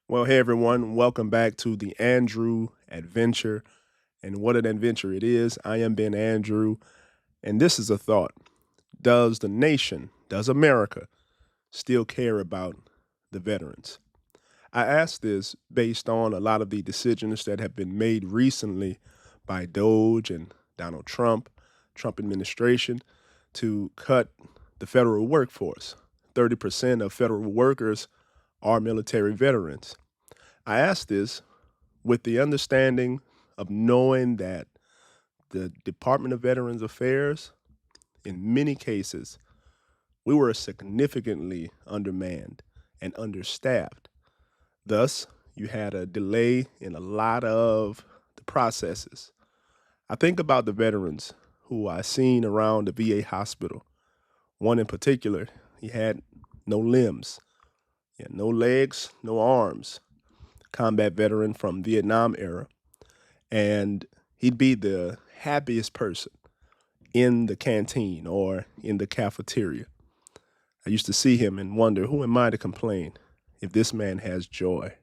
Well, hey everyone, welcome back to the Andrew Adventure. And what an adventure it is. I am Ben Andrew, and this is a thought. Does the nation, does America still care about the veterans? I ask this based on a lot of the decisions that have been made recently by DOGE and Donald Trump administration to cut the federal workforce. 30% of federal workers are military veterans. I ask this with the understanding of knowing that the Department of Veterans Affairs, in many cases, we were significantly undermanned and understaffed. Thus, you had a delay in a lot of the processes. I think about the veterans who I seen around the VA hospital. One in particular, he had no limbs, he had no legs, no arms. Combat veteran from Vietnam era, and he'd be the happiest person in the canteen or in the cafeteria. I used to see him and wonder, who am I to complain if this man has joy?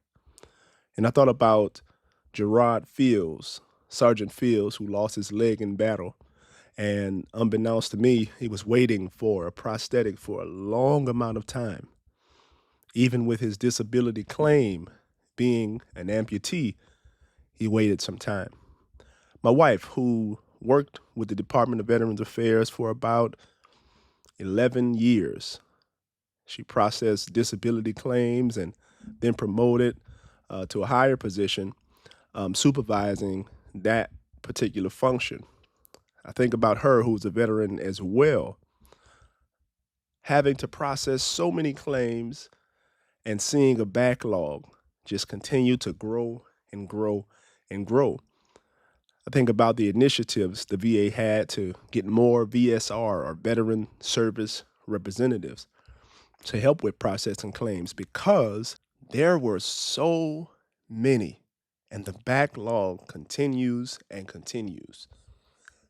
And I thought about Gerard Fields, Sergeant Fields, who lost his leg in battle. And unbeknownst to me, he was waiting for a prosthetic for a long amount of time. Even with his disability claim being an amputee, he waited some time. My wife, who worked with the Department of Veterans Affairs for about 11 years, she processed disability claims and then promoted to a higher position, supervising that particular function. I think about her, who's a veteran as well, having to process so many claims and seeing a backlog just continue to grow and grow and grow. I think about the initiatives the VA had to get more VSR or veteran service representatives to help with processing claims because there were so many and the backlog continues and continues.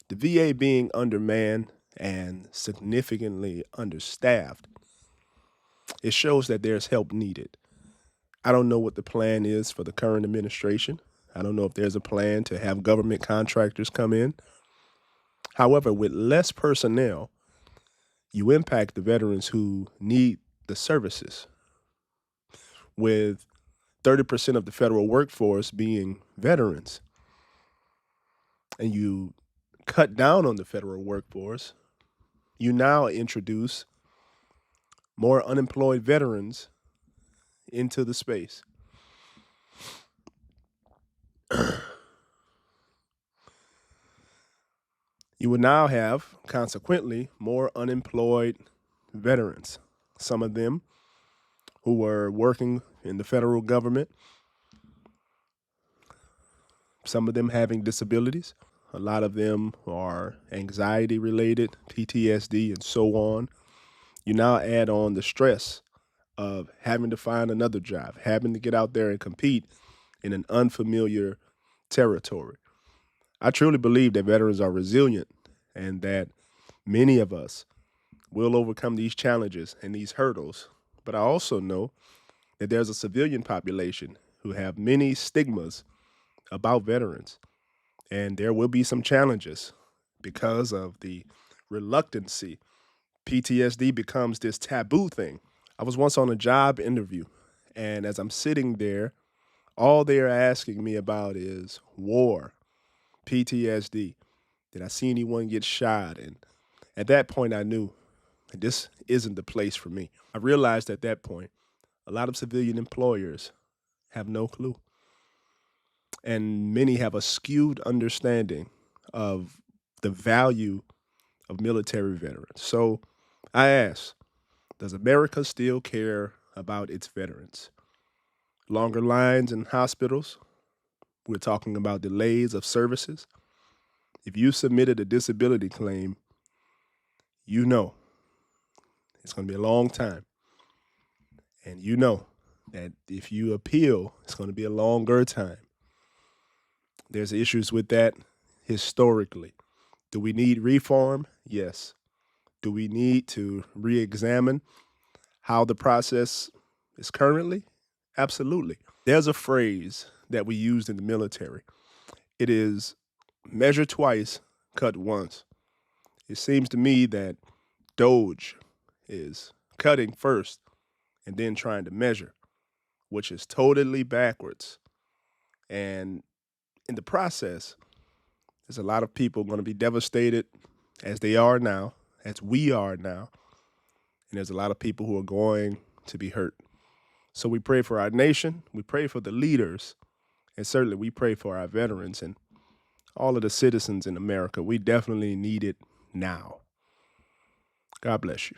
The VA being undermanned and significantly understaffed, it shows that there's help needed. I don't know what the plan is for the current administration. I don't know if there's a plan to have government contractors come in. However, with less personnel, you impact the veterans who need the services. With 30% of the federal workforce being veterans, and you cut down on the federal workforce, you now introduce more unemployed veterans into the space. You would now have, consequently, more unemployed veterans. Some of them who were working in the federal government, some of them having disabilities. A lot of them are anxiety related, PTSD, and so on. You now add on the stress of having to find another job, having to get out there and compete in an unfamiliar territory. I truly believe that veterans are resilient and that many of us will overcome these challenges and these hurdles. But I also know that there's a civilian population who have many stigmas about veterans, and there will be some challenges because of the reluctancy. PTSD becomes this taboo thing. I was once on a job interview, and as I'm sitting there, all they're asking me about is war, PTSD. Did I see anyone get shot? And at that point, I knew that this isn't the place for me. I realized at that point, a lot of civilian employers have no clue. And many have a skewed understanding of the value of military veterans. So I ask, does America still care about its veterans? Longer lines in hospitals. We're talking about delays of services. If you submitted a disability claim, you know it's going to be a long time. And you know that if you appeal, it's going to be a longer time. There's issues with that historically. Do we need reform? Yes. Do we need to re examine how the process is currently? Absolutely. There's a phrase that we used in the military. It is measure twice, cut once. It seems to me that DOGE is cutting first and then trying to measure, which is totally backwards. And in the process, there's a lot of people going to be devastated as they are now, as we are now. And there's a lot of people who are going to be hurt. So we pray for our nation. We pray for the leaders. And certainly we pray for our veterans and all of the citizens in America. We definitely need it now. God bless you.